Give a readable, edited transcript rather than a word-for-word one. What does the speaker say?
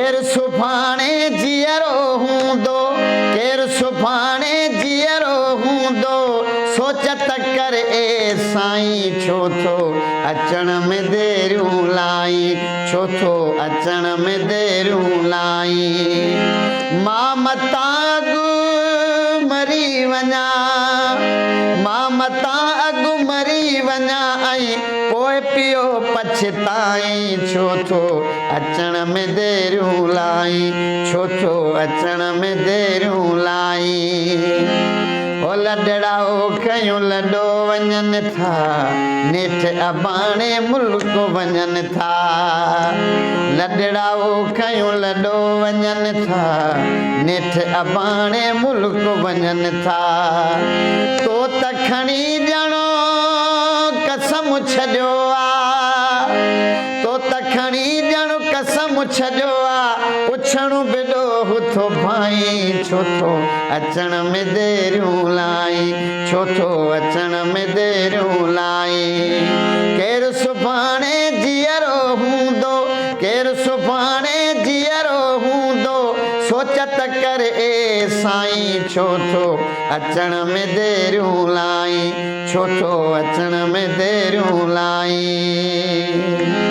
केर सुभाणे जीअरो हूंदो, केर सुभाणे जीअरो हूंदो, सोचत कर ए साईं छो थो अचण में देरियूं लाई, छो थो अचण में देरियूं लाई। मां मतां अॻु मरी वञा, मां मतां अॻु मरी वञा ऐं पोइ पियो पछताई, छो थो अचण में देरियूं लाई, छो थो अचण में देरियूं लाई। ओ लॾड़ा ओ कयूं लॾो वञनि था, नेठ अबाणे मुल्क वञनि था। लॾड़ा ओ कयूं लॾो वञनि था, नेठ अबाणे मुल्क वञनि था। तो त खणी ॼणो कसम छॾियो आ, तो त खणी ॼणो कसम छॾियो आ, पुछणु बिॾो हुथो भाई, छो थो अचण में देरियूं लाई, छो थो अचण में देरियूं लाई। केर सुभाणे जीअरो हूंदो, केर सुभाणे जीअरो हूंदो, सोचत कर ए साईं छो थो अचण में देरियूं लाई, छो थो अचण में देरियूं लाई।